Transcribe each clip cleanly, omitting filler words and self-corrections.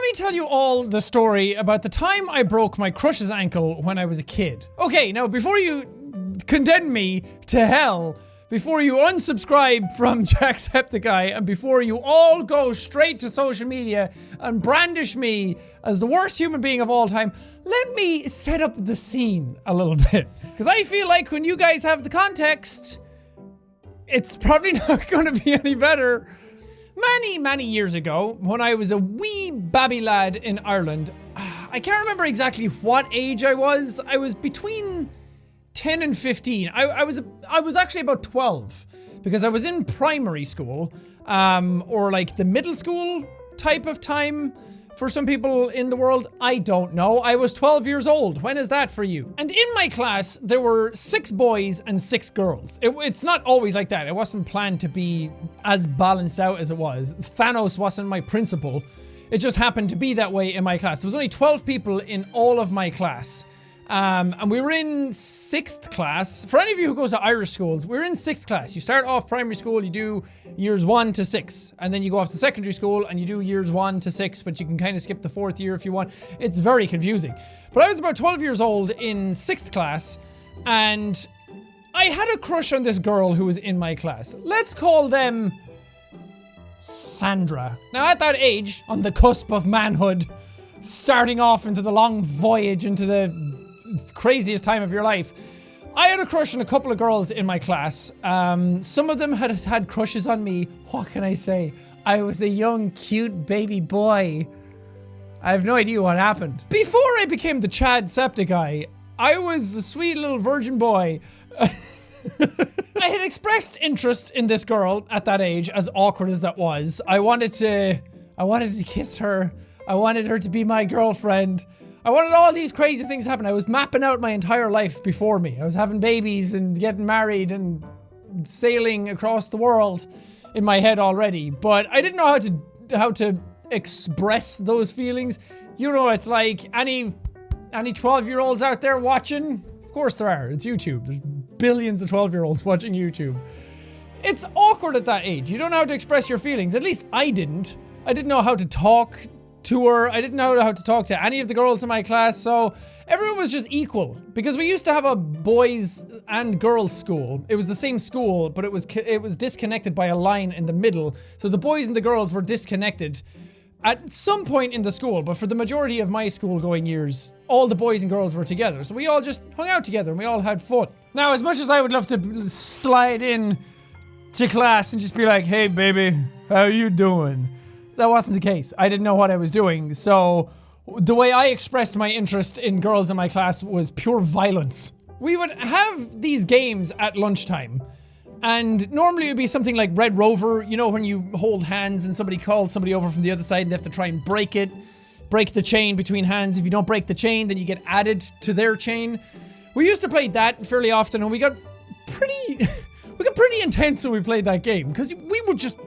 me tell you all the story about the time I broke my crush's ankle when I was a kid. Okay, now before you condemn me to hell, before you unsubscribe from Jacksepticeye, and before you all go straight to social media and brandish me as the worst human being of all time, let me set up the scene a little bit. Because I feel like when you guys have the context, it's probably not going to be any better. Many years ago, when I was a wee babby lad in Ireland, I can't remember exactly what age I was. I was between 10 and 15. I was actually about 12 because I was in primary school, or like the middle school type of time for some people in the world. I don't know. I was 12 years old. When is that for you? And in my class, there were 6 boys and 6 girls. It's not always like that. It wasn't planned to be as balanced out as it was. Thanos wasn't my principal. It just happened to be that way in my class. There was only 12 people in all of my class. And we were in 6th class. For any of you who goes to Irish schools, we're in 6th class. You start off primary school, you do years 1 to 6, and then you go off to secondary school and you do years 1 to 6, but you can kind of skip the 4th year if you want. It's very confusing. But I was about 12 years old in 6th class, and I had a crush on this girl who was in my class. Let's call them Sandra. Now at that age, on the cusp of manhood, starting off into the long voyage into the craziest time of your life, I had a crush on a couple of girls in my class. Some of them had crushes on me. What can I say? I was a young, cute baby boy. I have no idea what happened. Before I became the Jacksepticeye, I was a sweet little virgin boy. I had expressed interest in this girl at that age, as awkward as that was. I wanted to kiss her. I wanted her to be my girlfriend. I wanted all these crazy things to happen. I was mapping out my entire life before me. I was having babies and getting married and sailing across the world in my head already. But I didn't know how to express those feelings. You know, it's like any 12-year-olds out there watching. Of course there are. It's YouTube. There's billions of 12-year-olds watching YouTube. It's awkward at that age. You don't know how to express your feelings. At least I didn't. I didn't know how to talk to her. I didn't know how to talk to any of the girls in my class, so everyone was just equal. Because we used to have a boys and girls school. It was the same school, but it was disconnected by a line in the middle. So the boys and the girls were disconnected at some point in the school, but for the majority of my school going years, all the boys and girls were together. So we all just hung out together and we all had fun. Now, as much as I would love to slide in to class and just be like, "Hey baby, how you doing?" That wasn't the case. I didn't know what I was doing, so the way I expressed my interest in girls in my class was pure violence. We would have these games at lunchtime, and normally it would be something like Red Rover, you know, when you hold hands and somebody calls somebody over from the other side and they have to try and break the chain between hands. If you don't break the chain, then you get added to their chain. We used to play that fairly often, and we got pretty intense when we played that game, because we would just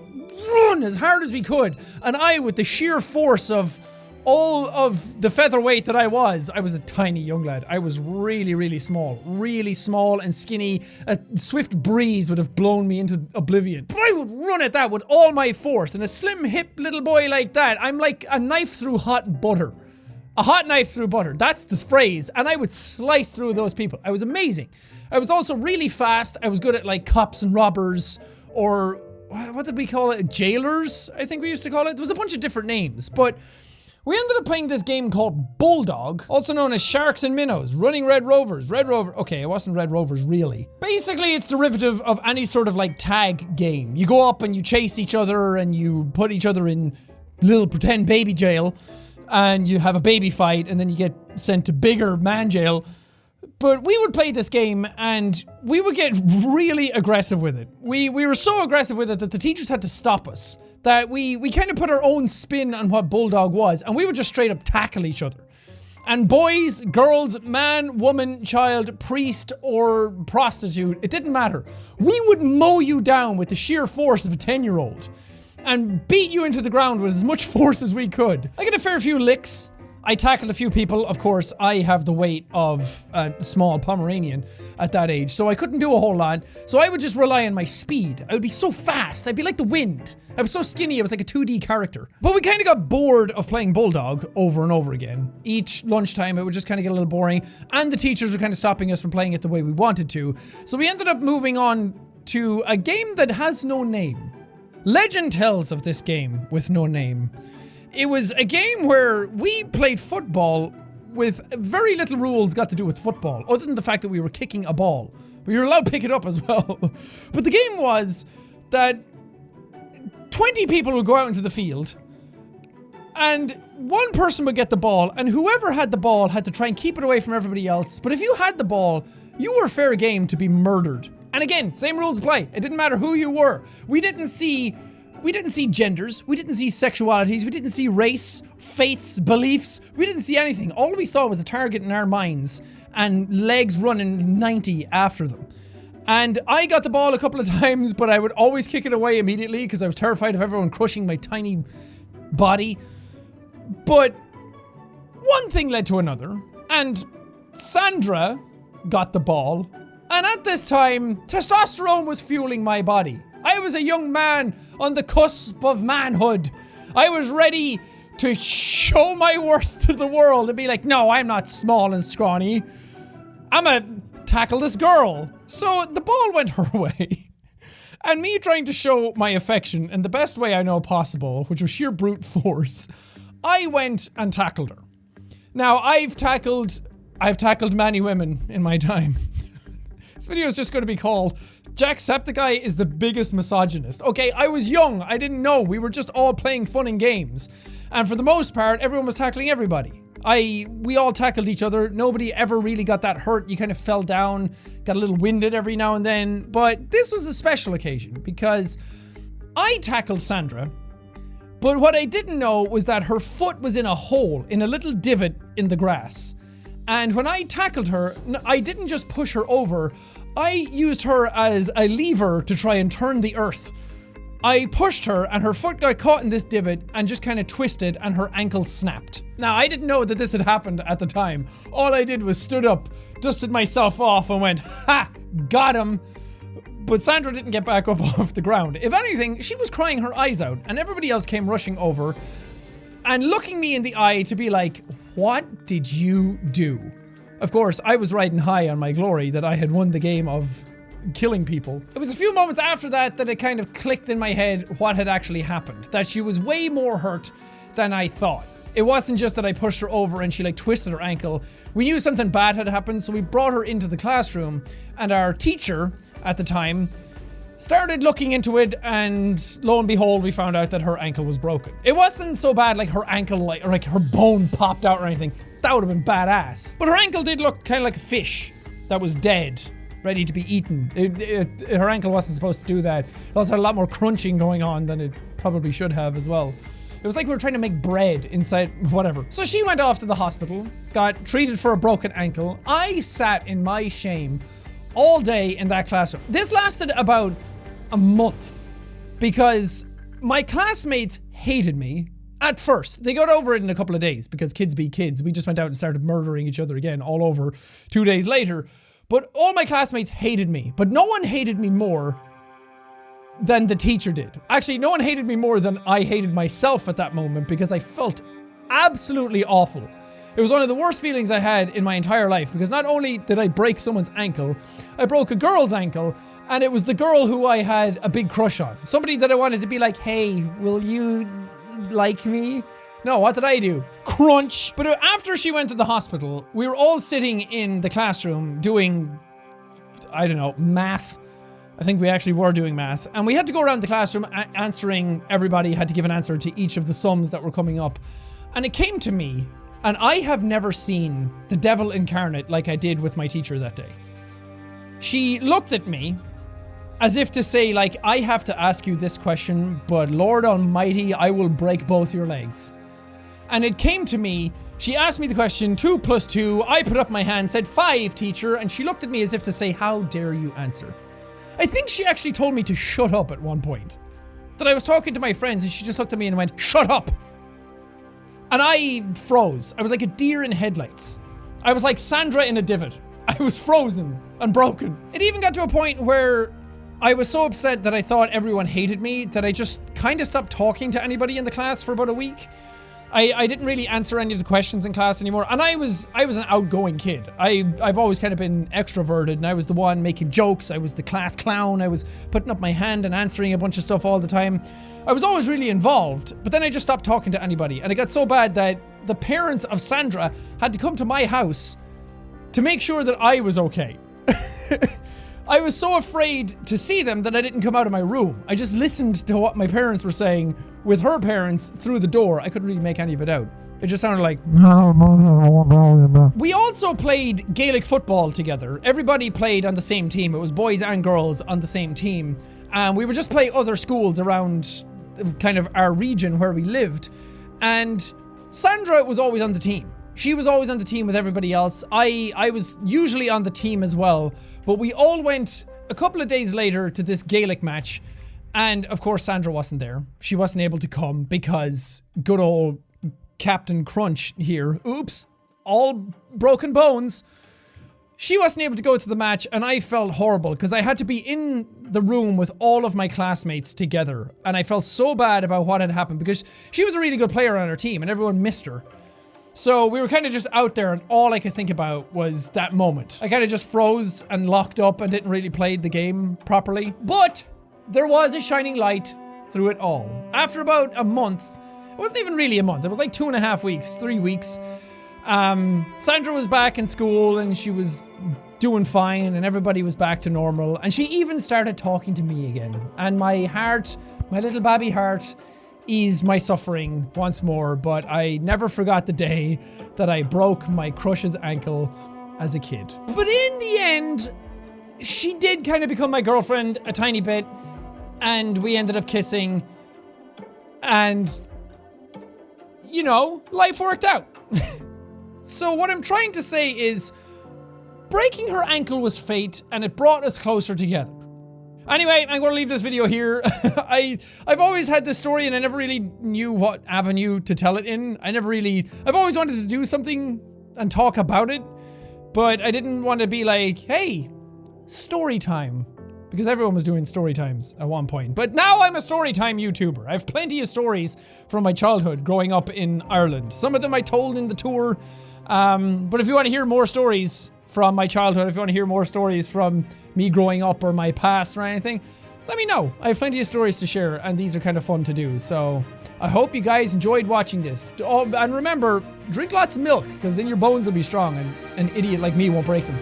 run as hard as we could, and I, with the sheer force of all of the featherweight that I was a tiny young lad. I was really small and skinny. A swift breeze would have blown me into oblivion, but I would run at that with all my force, and a slim hip little boy like that, I'm like a knife through hot butter. A hot knife through butter, that's the phrase, and I would slice through those people. I was amazing. I was also really fast. I was good at like cops and robbers, or what did we call it? Jailers, I think we used to call it. There was a bunch of different names, but we ended up playing this game called Bulldog, also known as Sharks and Minnows, Running Red Rovers. Red Rover, okay, it wasn't Red Rovers really. Basically, it's derivative of any sort of like tag game. You go up and you chase each other and you put each other in little pretend baby jail, and you have a baby fight, and then you get sent to bigger man jail. But we would play this game and we would get really aggressive with it. We were so aggressive with it that the teachers had to stop us. That we kind of put our own spin on what Bulldog was, and we would just straight up tackle each other. And boys, girls, man, woman, child, priest, or prostitute, it didn't matter. We would mow you down with the sheer force of a 10-year-old and beat you into the ground with as much force as we could. I got a fair few licks. I tackled a few people. Of course, I have the weight of a small Pomeranian at that age, so I couldn't do a whole lot. So I would just rely on my speed. I would be so fast. I'd be like the wind. I was so skinny, I was like a 2D character. But we kind of got bored of playing Bulldog over and over again. Each lunchtime, it would just kind of get a little boring, and the teachers were kind of stopping us from playing it the way we wanted to. So we ended up moving on to a game that has no name. Legend tells of this game with no name. It was a game where we played football with very little rules got to do with football, other than the fact that we were kicking a ball. We were allowed to pick it up as well. But the game was that 20 people would go out into the field, and one person would get the ball, and whoever had the ball had to try and keep it away from everybody else. But if you had the ball, you were fair game to be murdered. And again, same rules apply. It didn't matter who you were. We didn't see genders, we didn't see sexualities, we didn't see race, faiths, beliefs, we didn't see anything. All we saw was a target in our minds and legs running 90 after them. And I got the ball a couple of times, but I would always kick it away immediately because I was terrified of everyone crushing my tiny body. But one thing led to another, and Sandra got the ball, and at this time, testosterone was fueling my body. I was a young man on the cusp of manhood. I was ready to show my worth to the world and be like, no, I'm not small and scrawny. I'ma tackle this girl. So the ball went her way. And me trying to show my affection in the best way I know possible, which was sheer brute force, I went and tackled her. Now, I've tackled many women in my time. This video is just going to be called Jacksepticeye is the biggest misogynist. Okay, I was young, I didn't know, we were just all playing fun and games. And for the most part, everyone was tackling everybody. We all tackled each other, nobody ever really got that hurt, you kind of fell down, got a little winded every now and then, but this was a special occasion because I tackled Sandra, but what I didn't know was that her foot was in a hole, in a little divot in the grass. And when I tackled her, I didn't just push her over, I used her as a lever to try and turn the earth. I pushed her and her foot got caught in this divot and just kind of twisted and her ankle snapped. Now, I didn't know that this had happened at the time. All I did was stood up, dusted myself off and went, ha, got him. But Sandra didn't get back up off the ground. If anything, she was crying her eyes out and everybody else came rushing over and looking me in the eye to be like, what did you do? Of course, I was riding high on my glory that I had won the game of killing people. It was a few moments after that it kind of clicked in my head what had actually happened. That she was way more hurt than I thought. It wasn't just that I pushed her over and she like twisted her ankle. We knew something bad had happened, so we brought her into the classroom and our teacher at the time started looking into it, and lo and behold, we found out that her ankle was broken. It wasn't so bad like her ankle, like her bone popped out or anything. That would have been badass. But her ankle did look kind of like a fish that was dead, ready to be eaten. Her ankle wasn't supposed to do that. It also had a lot more crunching going on than it probably should have as well. It was like we were trying to make bread inside, whatever. So she went off to the hospital, got treated for a broken ankle. I sat in my shame all day in that classroom. This lasted about a month because my classmates hated me at first. They got over it in a couple of days because kids be kids. We just went out and started murdering each other again all over 2 days later. But all my classmates hated me, but no one hated me more than the teacher did. Actually, no one hated me more than I hated myself at that moment because I felt absolutely awful. It was one of the worst feelings I had in my entire life because not only did I break someone's ankle, I broke a girl's ankle, and it was the girl who I had a big crush on. Somebody that I wanted to be like, hey, will you like me? No, what did I do? Crunch. But after she went to the hospital, we were all sitting in the classroom doing, I don't know, math. I think we actually were doing math. And we had to go around the classroom answering, everybody had to give an answer to each of the sums that were coming up. And it came to me, and I have never seen the devil incarnate like I did with my teacher that day. She looked at me as if to say, like, I have to ask you this question, but Lord Almighty, I will break both your legs. And it came to me, she asked me the question, 2 plus 2, I put up my hand, said 5, teacher, and she looked at me as if to say, how dare you answer? I think she actually told me to shut up at one point. That I was talking to my friends and she just looked at me and went, shut up! And I froze. I was like a deer in headlights. I was like Sandra in a divot. I was frozen and broken. It even got to a point where I was so upset that I thought everyone hated me that I just kind of stopped talking to anybody in the class for about a week. I didn't really answer any of the questions in class anymore, and I was an outgoing kid. I've always kind of been extroverted, and I was the one making jokes. I was the class clown. I was putting up my hand and answering a bunch of stuff all the time. I was always really involved, but then I just stopped talking to anybody, and it got so bad that the parents of Sandra had to come to my house to make sure that I was okay. I was so afraid to see them that I didn't come out of my room. I just listened to what my parents were saying with her parents through the door. I couldn't really make any of it out. It just sounded like... We also played Gaelic football together. Everybody played on the same team. It was boys and girls on the same team. And we would just play other schools around kind of our region where we lived. And Sandra was always on the team. She was always on the team with everybody else. I was usually on the team as well, but we all went a couple of days later to this Gaelic match, and of course Sandra wasn't there. She wasn't able to come because good old Captain Crunch here, oops, all broken bones. She wasn't able to go to the match, and I felt horrible because I had to be in the room with all of my classmates together, and I felt so bad about what had happened because she was a really good player on our team and everyone missed her. So we were kind of just out there, and all I could think about was that moment. I kind of just froze and locked up and didn't really play the game properly. But there was a shining light through it all. After about a month, it wasn't even really a month, it was like 2.5 weeks, 3 weeks. Sandra was back in school and she was doing fine and everybody was back to normal. And she even started talking to me again. And my heart, my little baby heart, eased my suffering once more, but I never forgot the day that I broke my crush's ankle as a kid. But in the end, she did kind of become my girlfriend a tiny bit, and we ended up kissing, and, you know, life worked out. So what I'm trying to say is, breaking her ankle was fate, and it brought us closer together. Anyway, I'm going to leave this video here. I've always had this story and I never really knew what avenue to tell it in. I've always wanted to do something and talk about it, but I didn't want to be like, hey, story time. Because everyone was doing story times at one point. But now I'm a story time YouTuber. I have plenty of stories from my childhood growing up in Ireland. Some of them I told in the tour. But if you want to hear more stories from my childhood, if you want to hear more stories from me growing up or my past or anything, let me know. I have plenty of stories to share and these are kind of fun to do. So I hope you guys enjoyed watching this. Oh, and remember, drink lots of milk because then your bones will be strong and an idiot like me won't break them.